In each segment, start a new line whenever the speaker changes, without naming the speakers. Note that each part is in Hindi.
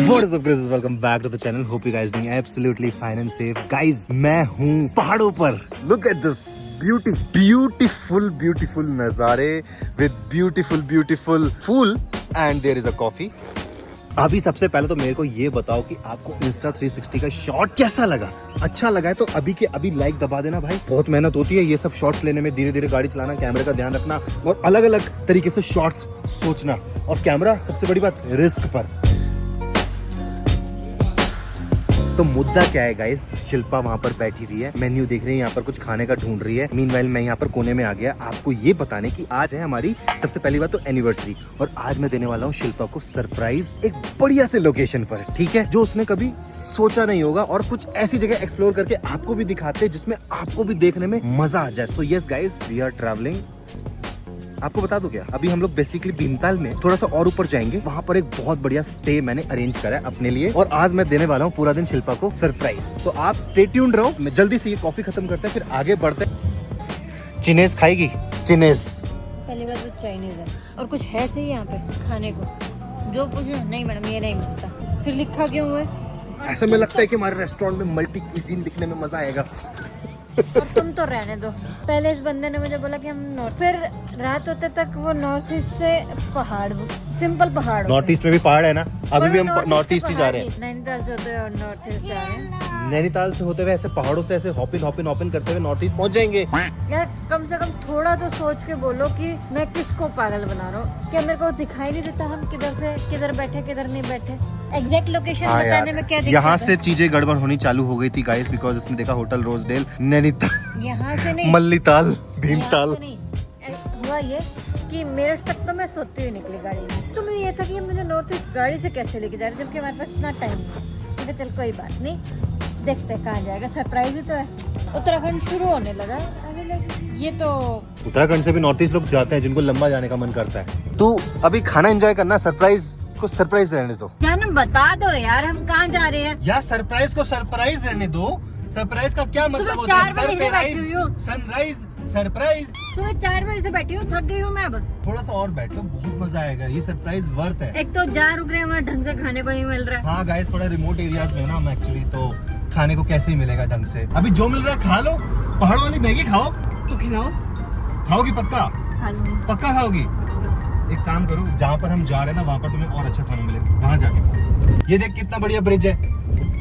What is up guys, welcome back to the channel. Hope you guys doing absolutely fine and safe. Guys, मैं हूँ पहाड़ों पर. Look at this beautiful नज़ारे with beautiful fool and there is a coffee. अभी सबसे पहले तो मेरे को ये बताओ कि आपको Insta 360 का शॉट कैसा लगा? अच्छा लगा है तो अभी के अभी लाइक दबा देना भाई. बहुत मेहनत होती है ये सब शॉट्स लेने में, धीरे धीरे गाड़ी चलाना, कैमरे का ध्यान रखना और अलग अलग तरीके से शॉट्स सोचना, और कैमरा सबसे बड़ी बात रिस्क पर. तो मुद्दा क्या है गाइस, शिल्पा वहाँ पर बैठी हुई है, मेन्यू देख रही है, यहाँ पर कुछ खाने का ढूंढ रही है. मीनवाइल मैं यहाँ पर कोने में आ गया आपको ये बताने की आज है हमारी सबसे पहली बात तो एनिवर्सरी, और आज मैं देने वाला हूँ शिल्पा को सरप्राइज एक बढ़िया से लोकेशन पर, ठीक है, जो उसने कभी सोचा नहीं होगा, और कुछ ऐसी जगह एक्सप्लोर करके आपको भी दिखाते हैं जिसमें आपको भी देखने में मजा आ जाए. So yes guys, we are travelling. आपको बता दूं क्या, अभी हम लोग बेसिकली भीमताल में थोड़ा सा और ऊपर जाएंगे, वहाँ पर एक बहुत बढ़िया स्टे मैंने अरेंज करा है अपने लिए, और आज मैं देने वाला हूँ पूरा दिन शिल्पा को सरप्राइज. तो आप स्टे ट्यून्ड रहो. मैं जल्दी से ये कॉफी खत्म करते हैं फिर आगे बढ़ते हैं. चिनेस खाएगी? चिनेस
पहली बात तो चाइनीज है, और कुछ है सही यहाँ पे खाने को? जो पूछो नहीं मैडम ये नहीं मिलता. फिर लिखा क्यों है?
ऐसा में लगता है कि हमारे रेस्टोरेंट में मल्टी क्विजीन दिखने में मजा आएगा.
और तुम तो रहने दो. पहले इस बंदे ने मुझे बोला कि हम नॉर्थ, फिर रात होते तक वो नॉर्थ ईस्ट से पहाड़, सिंपल पहाड़.
नॉर्थ ईस्ट में भी पहाड़ है ना, अभी भी हम नॉर्थ ईस्ट ही जा रहे हैं.
नैनीताल से होते हुए नॉर्थ ईस्ट जा रहे हैं.
नैनीताल से होते हुए ऐसे पहाड़ों से ऐसे हॉपिन करते हुए नॉर्थ ईस्ट पहुंच जाएंगे.
यार कम से कम थोड़ा तो सोच के बोलो कि मैं किसको पागल बना रहा हूँ. क्या मेरे को दिखाई नहीं देता हम किधर बैठे किधर नहीं बैठे? एग्जैक्ट लोकेशन बताने में क्या दिक्कत है?
यहाँ से चीजें गड़बड़ होनी चालू हो गई थी गाइस, बिकॉज इसने देखा होटल रोजडेल नैनीताल,
यहाँ से नहीं,
मल्लीताल, भीमताल.
हुआ ये कि मेरठ तक तो मैं सोती हुई निकली गाड़ी में. तो मुझे ये था कि मुझे नॉर्थ ईस्ट गाड़ी से कैसे लेके जा रहे, जबकि हमारे पास इतना टाइम नहीं. मैंने चल कोई बात नहीं, देखते हैं कहाँ जाएगा, सरप्राइज ही तो है. उत्तराखंड शुरू होने लगा अभी, ये तो
उत्तराखंड से भी नॉर्थ ईस्ट लोग जाते हैं जिनको लंबा जाने का मन करता है. तू अभी खाना एंजॉय करना, सरप्राइज को सरप्राइज रहने दो.
जानम बता दो यार हम कहाँ जा रहे हैं.
यार सरप्राइज को सरप्राइज रहने दो. सरप्राइज का क्या मतलब होता है? Sunrise surprise.
सुबह 4 बजे से बैठी हूँ, थक गई हूँ मैं. अब
थोड़ा सा और बैठ लो, बहुत मजा आएगा. ये सरप्राइज वर्थ है.
एक तो जा रुक रहे हैं, वहाँ ढंग से खाने को नहीं मिल रहा है.
हाँ गाइस, थोड़ा रिमोट एरियाज में ना हम एक्चुअली, तो खाने को कैसे ही मिलेगा ढंग से. अभी जो मिल रहा है खा लो. पहाड़ वाली मैगी खाओ.
तो खिलाओ.
खाओगी पक्का?
खा लूंगी.
पक्का खाओगी? एक काम करो, जहाँ पर हम जा रहे हैं ना वहाँ पर तुम्हें और अच्छा खाना मिलेगा, वहाँ जाके खाओ. ये देख कितना बढ़िया ब्रिज है.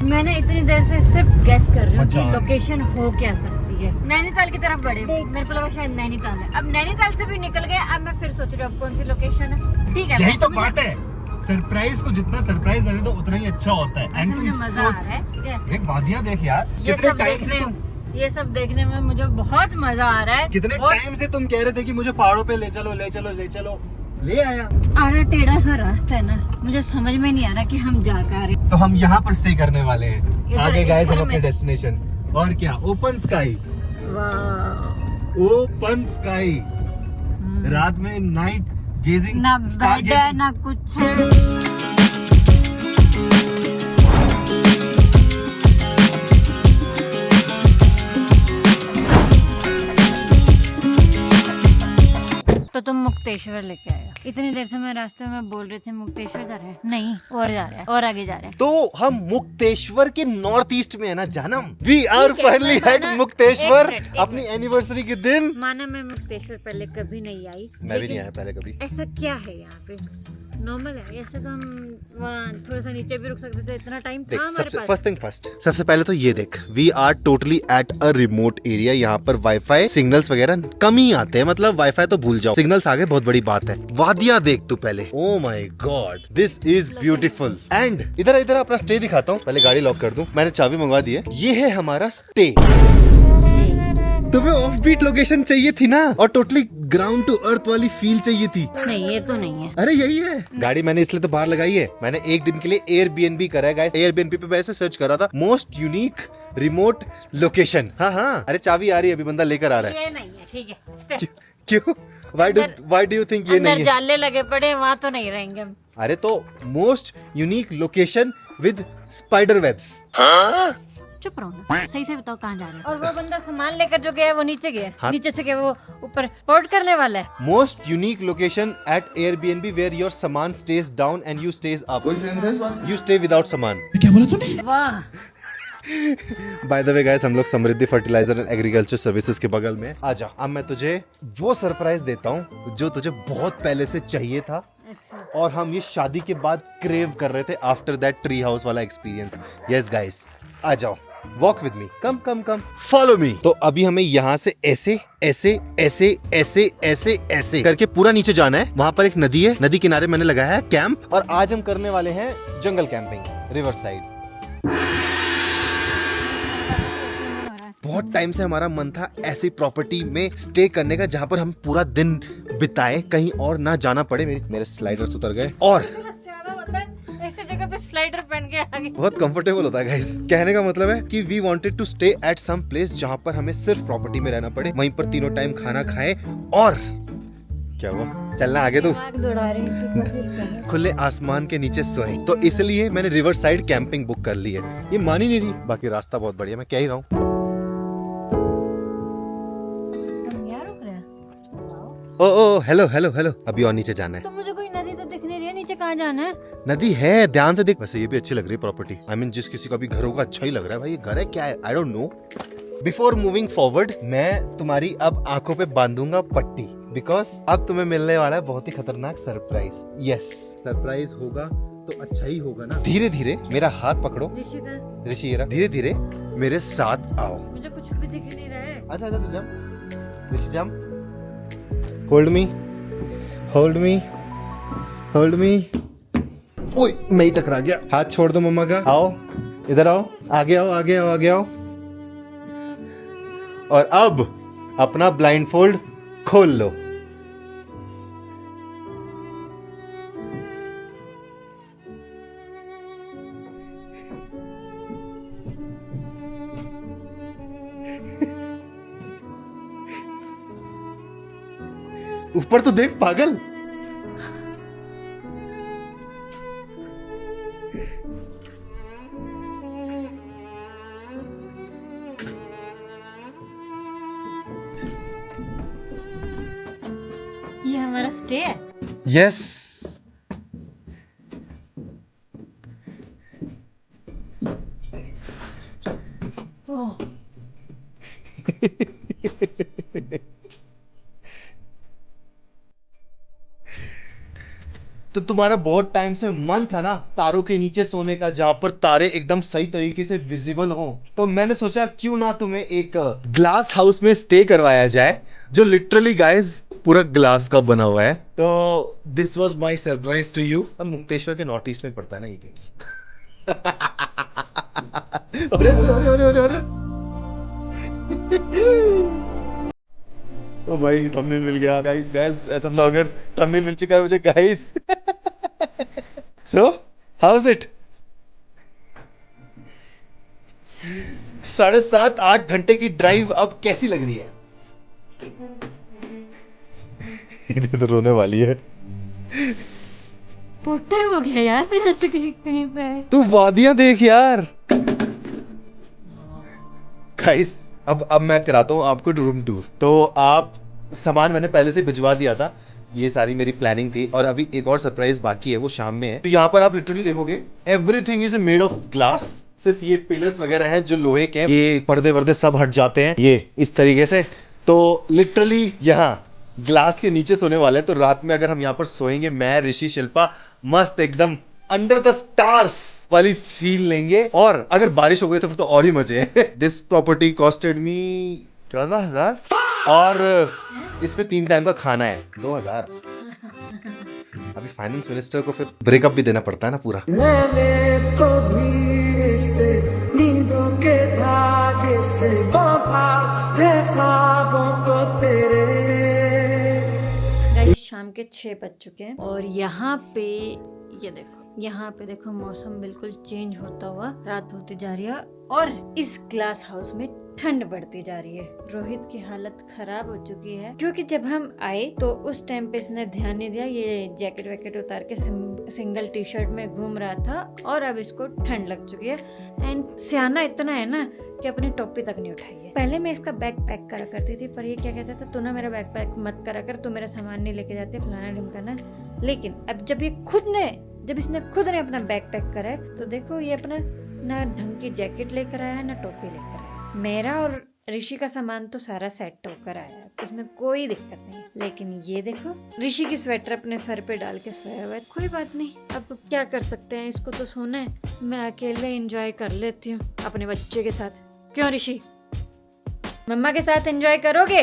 मैंने इतनी देर से सिर्फ गेस कर रही हूँ
अच्छा.
कि लोकेशन हो क्या सकती है. नैनीताल की तरफ बढ़े, मेरे को लगा शायद नैनीताल है. अब नैनीताल से भी निकल गए, अब मैं फिर सोच रही हूँ अब कौन सी लोकेशन है. ठीक है,
यही तो बात है. सरप्राइज को जितना सरप्राइज रहने दो उतना ही अच्छा होता है. एंड तुम
मजा आ रहा है. ठीक है,
एक वादियाँ देख यार,
ये
कितने
सब
टाइम से तुम,
ये सब देखने में मुझे बहुत मजा आ रहा है.
कितने टाइम से तुम कह रहे थे कि मुझे पहाड़ों पे ले चलो, ले आया.
आड़ा टेढ़ा सा रास्ता है ना, मुझे समझ में नहीं आ रहा कि हम जा कर रहे.
तो हम यहाँ पर स्टे करने वाले हैं. आगे गाइस हम अपने
में
डेस्टिनेशन, और क्या, ओपन स्काई. ओपन स्काई, रात में नाइट गेजिंग,
ना बेड है ना कुछ है. तो तुम मुक्तेश्वर लेके आए हो. इतनी देर से मैं रास्ते में बोल रहे थे मुक्तेश्वर जा रहे हैं, नहीं और जा रहे हैं और आगे जा रहे हैं.
तो हम मुक्तेश्वर के नॉर्थ ईस्ट में है ना जानम. वी आर
ठीक है,
फाइनली
मैं
एट
ना-
मुक्तेश्वर
एक
अपनी
मिनट.
एनिवर्सरी के दिन.
माना मैं मुक्तेश्वर पहले कभी नहीं आई,
मैं भी
लेकिन
नहीं आया पहले कभी.
ऐसा क्या है यहाँ पे? नॉर्मल है ऐसे तो हम वहाँ थोड़ा सा नीचे भी रुक सकते थे, इतना टाइम था हमारे पास.
फर्स्ट थिंग फर्स्ट, सबसे पहले तो ये देख, we are totally at a remote area. यहाँ पर वाईफाई सिग्नल्स वगैरह कम ही आते हैं, मतलब वाईफाई तो भूल जाओ, सिग्नल्स आगे बहुत बड़ी बात है. वादियाँ देख तू पहले. Oh my God, this is beautiful. And इधर अपना स्टे दिखाता हूँ. पहले गाड़ी लॉक कर दूं. मैंने चाबी मंगवा दी है. ये है हमारा स्टे. तुम्हें ऑफ बीट लोकेशन चाहिए थी ना, और टोटली ग्राउंड टू अर्थ वाली फील चाहिए थी.
नहीं ये तो नहीं है.
अरे यही है. गाड़ी मैंने इसलिए तो बाहर लगाई है. मैंने एक दिन के लिए एयरबीएनबी करा है गाइस. एयरबीएनबी पे मैं ऐसे सर्च कर रहा था, मोस्ट यूनिक रिमोट लोकेशन. हाँ, अरे चाबी आ रही है, अभी बंदा लेकर आ रहा है.
ये नहीं है, ठीक है.
क्यों? Why do you think ये नहीं है?
जाले लगे पड़े, वहाँ तो नहीं रहेंगे हम.
अरे तो most unique location with spider webs.
चुप रहो ना, सही से बताओ कहाँ जा रहे हैं। और वो बंदा सामान लेकर जो गया है वो नीचे गया है।
हाँ।
नीचे से क्या वो ऊपर पोर्ट करने वाला है।
Most unique location at Airbnb where your सामान stays down and you stays up, you stay without सामान।
वाह,
बाय द वे गाइस, हम लोग Samriddhi fertiliser and agriculture services के बगल में। आजा, अब मैं तुझे वो सरप्राइज देता हूँ जो तुझे बहुत पहले से चाहिए था और हम ये शादी के बाद क्रेव कर रहे थे आफ्टर दैट ट्री हाउस वाला एक्सपीरियंस। यस गाइस, आ जाओ, walk with me, come come come, follow me. तो अभी हमें यहाँ से ऐसे ऐसे ऐसे ऐसे ऐसे ऐसे करके पूरा नीचे जाना है। वहाँ पर एक नदी है, नदी किनारे मैंने लगाया है कैंप, और आज हम करने वाले हैं जंगल कैंपिंग रिवर साइड। बहुत टाइम से हमारा मन था ऐसी प्रॉपर्टी में स्टे करने का जहाँ पर हम पूरा दिन बिताए, कहीं और ना जाना पड़े। मेरे स्लाइडर्स उतर गए और
ऐसे जगह पे स्लाइडर पहन के आगे
बहुत कंफर्टेबल होता है गाइस। कहने का मतलब है कि we wanted to stay at some place जहाँ पर हमें सिर्फ प्रॉपर्टी में रहना पड़े, वहीं पर तीनों टाइम खाना खाए और क्या हुआ, चलना आगे तू, खुले आसमान के नीचे सोए। तो इसलिए मैंने रिवर साइड कैंपिंग बुक कर ली है। ये मान ही नहीं रही, बाकी रास्ता बहुत बढ़िया, मैं कह ही रहा हूँ। ओ हेलो हेलो हेलो, अभी और नीचे जाना है।
तो मुझे कोई नदी तो दिख नहीं रही है, नीचे कहाँ जाना है?
नदी है, ध्यान से देख। वैसे ये भी अच्छी लग रही है प्रॉपर्टी। आई मीन जिस किसी का भी घर होगा अच्छा ही लग रहा है भाई। ये घर है क्या है, I don't know. Before moving forward, मैं तुम्हारी अब आंखों पे बांधूंगा पट्टी, बिकॉज अब तुम्हें मिलने वाला है बहुत ही खतरनाक सरप्राइज। यस, सरप्राइज होगा तो अच्छा ही होगा ना। धीरे धीरे मेरा हाथ पकड़ो ऋषि, ये रहा। धीरे धीरे मेरे साथ आओ।
मुझे कुछ भी दिख नहीं रहा है।
अच्छा अच्छा, jump Rishi, jump, hold me, hold me, hold me. ओए, मैं ही टकरा गया। हाथ छोड़ दो मम्मा का। आओ इधर आओ, आगे आओ, आगे आओ, आगे आओ। और अब अपना ब्लाइंडफोल्ड खोल लो। ऊपर तो देख पागल।
ये हमारा स्टे है।
यस, तो तुम्हारा बहुत टाइम से मन था ना तारों के नीचे सोने का, जहाँ पर तारे एकदम सही तरीके से विजिबल हो। तो मैंने सोचा क्यों ना तुम्हें एक ग्लास हाउस में स्टे करवाया जाए, जो लिटरली गाइस पूरा ग्लास का बना हुआ है। तो this was my surprise to you. अब मुक्तेश्वर के नॉर्थ ईस्ट में पड़ता है ना ये। अरे अरे अरे अरे अरे, ओ भाई थंबनेल मिल गया गाइस। गाइस ऐसा ब्लॉगर थंबनेल मिल चुका है मुझे guys. So how is it? 7.5-8 घंटे की ड्राइव अब कैसी लग रही है? इधर तो रोने वाली है।
बहुत टाइम हो गया यार मैं तो कहीं पे।
तू वादियां देख यार। गाइस अब मैं कराता हूँ आपको रूम टूर। तो आप सामान मैंने पहले से भिजवा दिया था, ये सारी मेरी प्लानिंग थी। और अभी एक और सरप्राइज बाकी है, वो शाम में है। तो यहाँ पर आप लिटरली देखोगे everything is made of glass. सिर्फ ये पिलर्स वगैरह हैं जो लोहे के हैं, ये पर्दे वर्दे सब हट जाते हैं ये इस तरीके से। तो लिटरली यहाँ ग्लास के नीचे सोने वाले हैं। तो रात में अगर हम यहाँ पर सोएंगे, मैं ऋषि शिल्पा मस्त एकदम अंडर द स्टार्स वाली फील लेंगे। और अगर बारिश हो गई तो फिर तो और ही मजे हैं। दिस प्रॉपर्टी कॉस्टेड मी 14,000 और इसमें 3 टाइम का खाना है 2,000। अभी फाइनेंस मिनिस्टर को फिर ब्रेकअप भी देना पड़ता है ना पूरा।
मैंने तो धीरे से नींदों के धागे से बांधा है ख्वाबों को तेरे।
गाइस शाम के 6 बज चुके हैं और यहाँ पे ये देखो, यहाँ पे देखो मौसम बिल्कुल चेंज होता हुआ रात होती जा रही है। और इस ग्लास हाउस में ठंड बढ़ती जा रही है। रोहित की हालत खराब हो चुकी है क्योंकि जब हम आए तो उस टाइम पे इसने ध्यान नहीं दिया, ये जैकेट वैकेट उतार के सिंगल टी शर्ट में घूम रहा था और अब इसको ठंड लग चुकी है। एंड सियाना इतना है ना कि अपनी टोपी तक नहीं उठाई है। पहले मैं इसका बैग पैक करा करती थी पर ये क्या कहता था, तू ना मेरा बैग पैक मत करा कर, तू मेरा सामान नहीं लेके जाती, फलाना ढिमकाना। लेकिन अब जब इसने खुद ने अपना बैग पैक करा है तो देखो ये अपना ना ढंग की जैकेट लेकर आया है ना टोपी लेकर आया। मेरा और ऋषि का सामान तो सारा सेट होकर आया है, उसमें कोई दिक्कत नहीं। लेकिन ये देखो ऋषि की स्वेटर अपने सर पे डाल के सोया हुआ है। कोई बात नहीं, अब क्या कर सकते हैं, इसको तो सोना है। मैं अकेले एंजॉय कर लेती हूँ अपने बच्चे के साथ। क्यों ऋषि, मम्मा के साथ एंजॉय करोगे?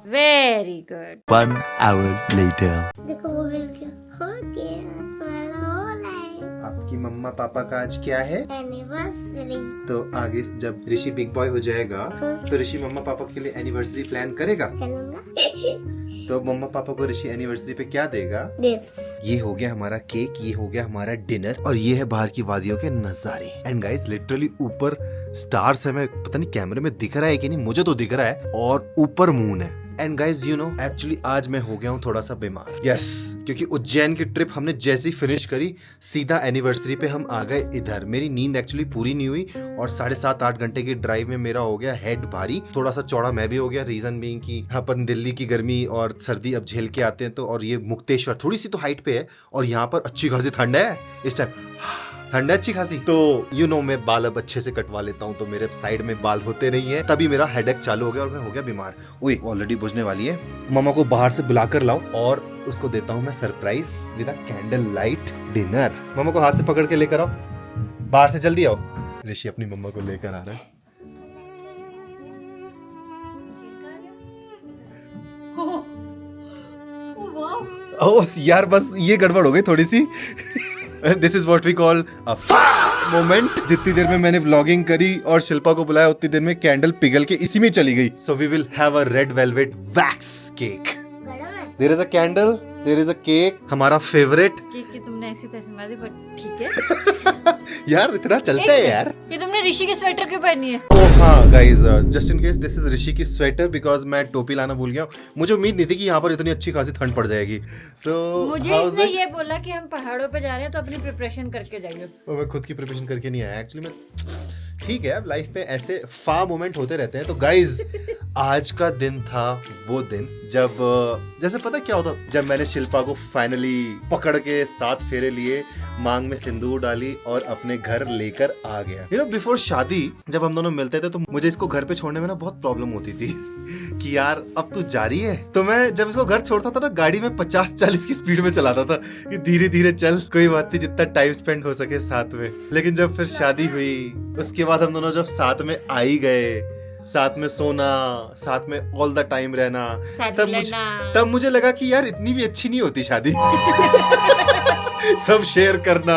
Very good.
1 hour later.
देखो वो हिल गया। हो गया, मेरा हो रहा
आपकी मम्मा पापा का आज क्या है?
है एनिवर्सरी।
तो आगे जब ऋषि बिग बॉय हो जाएगा तो ऋषि मम्मा पापा के लिए एनिवर्सरी प्लान करेगा।
करूँगा।
तो मम्मा पापा को ऋषि एनिवर्सरी पे क्या देगा?
गिफ्ट्स।
ये हो गया हमारा केक, ये हो गया हमारा डिनर और ये है बाहर की वादियों के नजारे। एंड गाइस लिटरली ऊपर स्टार्स है, मैं पता नहीं कैमरे में दिख रहा है कि नहीं, मुझे तो दिख रहा है, और ऊपर मून है। And guys you know actually आज मैं हो गया हूँ थोड़ा सा बीमार। यस क्योंकि उज्जैन की ट्रिप हमने जैसी फिनिश करी सीधा एनिवर्सरी पे हम आ गए इधर। मेरी नींद एक्चुअली पूरी नहीं हुई और 7.5-8 घंटे की ड्राइव में मेरा हो गया हेड भारी, थोड़ा सा चौड़ा मैं भी हो गया। रीजन बीइंग कि अपन दिल्ली की गर्मी और सर्दी अब झेल के आते हैं तो, और ये मुक्तेश्वर थोड़ी सी तो हाइट पे है और यहाँ पर अच्छी खासी ठंड है इस टाइम, ठंड है अच्छी खासी। तो यू नो मैं बाल अब अच्छे से कटवा लेता हूँ तो मेरे साइड में बाल होते नहीं है, तभी मेरा हेडेक चालू हो गया और मैं हो गया बीमार। उई ऑलरेडी बुझने वाली है। मम्मा को बाहर से बुला कर लाओ और उसको देता हूँ मैं surprise with a candle light dinner. मम्मा को हाथ से पकड़ के लेकर आओ, बाहर से जल्दी आओ। ऋषि अपनी मम्मा को लेकर आ रहा है। ओह यार बस ये गड़बड़ हो गई थोड़ी सी। This is what we call a moment. जितनी देर में मैंने व्लॉगिंग करी और शिल्पा को बुलाया उतनी देर में कैंडल पिघल के इसी में चली गई। So we will have a red velvet wax cake. There is a candle, there is a cake, हमारा फेवरेट
केक की तुमने ऐसी तैसी मारी बट ठीक है।
यार इतना चलता है यार।
ये तुमने ऋषि की स्वेटर क्यों पहनी है?
ओह हाँ guys, just in case this is Rishi की स्वेटर बिकॉज मैं टोपी लाना भूल गया। मुझे उम्मीद नहीं थी कि यहाँ पर इतनी अच्छी खासी ठंड पड़ जाएगी। सो
मुझे इसने ये बोला कि हम पहाड़ों पे जा रहे हैं तो अपनी प्रिपरेशन करके जाइए।
मैं खुद की प्रिपरेशन करके नहीं आया एक्चुअली। मैं ठीक है, अब लाइफ में ऐसे फा मोमेंट होते रहते हैं। तो गाइज आज का दिन था वो दिन जब जैसे पता क्या होता, जब मैंने शिल्पा को फाइनली पकड़ के 7 फेरे लिए, मांग में सिंदूर डाली और अपने घर लेकर आ गया। यू नो बिफोर शादी जब हम दोनों मिलते थे तो मुझे इसको घर पे छोड़ने में ना बहुत प्रॉब्लम होती थी कि यार अब तू जा रही है। तो मैं जब इसको घर छोड़ता था ना गाड़ी में 50-40 की स्पीड में चलाता था कि धीरे धीरे चल, कोई बात नहीं, जितना टाइम स्पेंड हो सके साथ में। लेकिन जब फिर शादी हुई उसके बाद हम दोनों जब साथ में आ ही गए, साथ में सोना, साथ में ऑल द टाइम रहना, तब मुझे लगा कि यार इतनी भी अच्छी नहीं होती शादी। सब शेयर करना,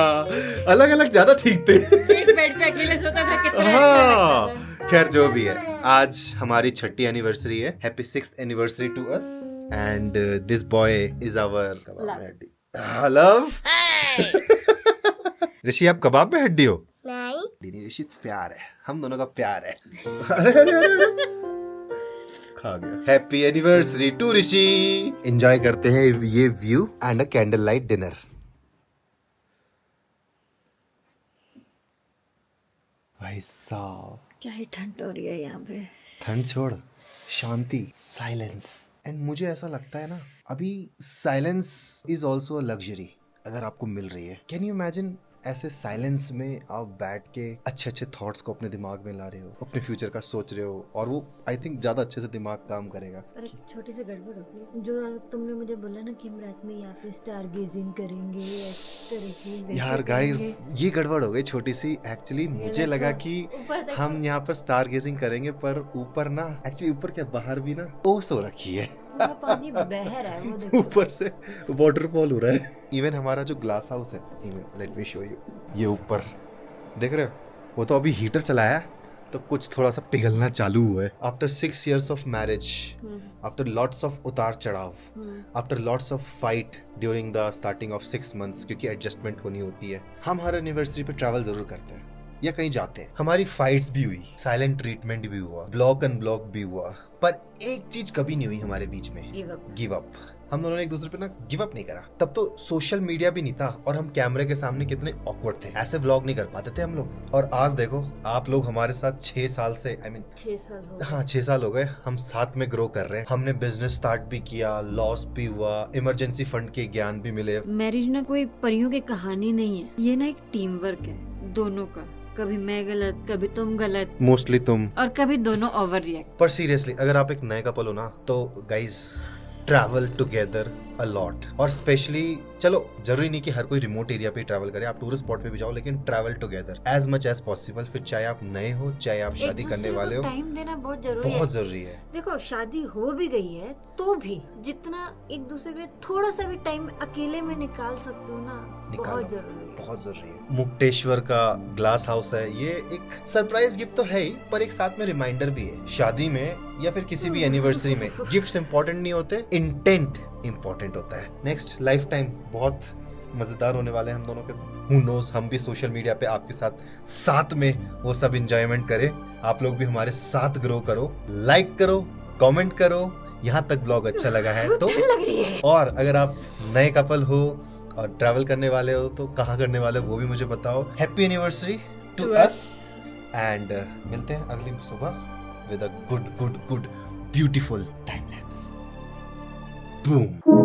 अलग अलग ज्यादा ठीक थे।
एक बेड पे अकेले सोता था कितना
हाँ
अच्छा लगता था।
खैर जो भी है, आज हमारी 6ठी एनिवर्सरी है। Happy 6th anniversary to us and this boy is our love. Rishi आप कबाब में हड्डी हो?
नहीं,
ऋषि प्यार है, हम दोनों का प्यार है। अरे अरे अरे अरे। खा गया। Happy anniversary to Rishi. Enjoy करते हैं ये view and a candle light dinner. भाई साहब
क्या ही ठंड हो रही है यहाँ पे।
ठंड छोड़, शांति, साइलेंस। एंड मुझे ऐसा लगता है ना अभी silence is also a luxury अगर आपको मिल रही है। कैन यू इमेजिन ऐसे साइलेंस में आप बैठ के अच्छे अच्छे थॉट्स को अपने दिमाग में ला रहे हो, अपने फ्यूचर का सोच रहे हो, और वो आई थिंक ज्यादा अच्छे से दिमाग काम करेगा।
पर एक छोटी सी गड़बड़ हो गई। जो तुमने मुझे बोला ना कि हम रात में यहाँ पे स्टार गेजिंग करेंगे, इस तरह की
यार गाइस ये गड़बड़ हो गई छोटी सी। एक्चुअली मुझे लगा कि हम यहाँ पर स्टार गेजिंग करेंगे पर ऊपर ना, एक्चुअली ऊपर क्या बाहर भी ना ओस हो रखी है।
पानी बह रहा है वो देखो।
ऊपर से वाटरफॉल हो रहा है। इवन हमारा जो ग्लास हाउस है, लेट मी शो यू, ये ऊपर देख रहे हो, वो तो अभी हीटर चलाया है तो कुछ थोड़ा सा पिघलना चालू हुआ है। After 6 years of marriage, after lots of उतार चढ़ाव, after lots of fight during the starting of 6 months, क्योंकि एडजस्टमेंट होनी होती है, हम हर एनिवर्सरी पे ट्रैवल जरूर करते हैं। या कहीं जाते हैं, हमारी फाइट्स भी हुई, साइलेंट ट्रीटमेंट भी हुआ, ब्लॉक अनब्लॉक भी हुआ, पर एक चीज कभी नहीं हुई हमारे बीच में, गिव अप। हम दोनों ने एक दूसरे पे ना गिव अप नहीं करा। तब तो सोशल मीडिया भी नहीं था और हम कैमरे के सामने कितने ऑकवर्ड थे, ऐसे व्लॉग नहीं कर पाते थे हम लोग। और आज देखो आप लोग हमारे साथ 6 साल से
6 साल हो गए।
हाँ 6 साल हो गए, हम साथ में ग्रो कर रहे हैं। हमने बिजनेस स्टार्ट भी किया, लॉस भी हुआ, इमरजेंसी फंड के ज्ञान भी मिले।
मैरिज ना कोई परियों की कहानी नहीं है, ये ना एक टीम वर्क है दोनों का। कभी मैं गलत, कभी तुम गलत,
मोस्टली तुम,
और कभी दोनों ओवर रिएक्ट।
पर सीरियसली अगर आप एक नए कपल हो ना तो guys travel together a lot. और स्पेशली चलो जरूरी नहीं कि हर कोई रिमोट एरिया पे ट्रैवल करे, आप टूरिस्ट स्पॉट पे भी जाओ, लेकिन travel together as much as possible. फिर चाहे आप नए हो, चाहे आप शादी करने वाले हो,
टाइम देना बहुत जरूरी है।
बहुत जरूरी है।
देखो शादी हो भी गई है तो भी जितना एक दूसरे के लिए थोड़ा सा भी टाइम अकेले में निकाल सकते हो ना, बहुत जरूरी है,
बहुत जरूरी है। मुक्तेश्वर का ग्लास हाउस है, ये एक सरप्राइज गिफ्ट तो है ही, पर एक साथ में रिमाइंडर भी है। शादी में या फिर किसी भी एनिवर्सरी में गिफ्ट्स इंपॉर्टेंट नहीं होते, इंटेंट इंपॉर्टेंट होता है। नेक्स्ट लाइफ टाइम बहुत मजेदार होने वाले हैं हम दोनों के। Who knows, हम भी सोशल मीडिया पे आपके साथ में वो सब एंजॉयमेंट करें। आप लोग भी हमारे साथ ग्रो करो, लाइक करो, कमेंट करो। यहाँ तक ब्लॉग अच्छा लगा है तो,
लग रही है।
और अगर आप नए कपल हो और ट्रैवल करने वाले हो तो कहाँ करने वाले हो वो भी मुझे बताओ। Happy anniversary to us and मिलते हैं अगली सुबह with a good beautiful time lapse. Boom.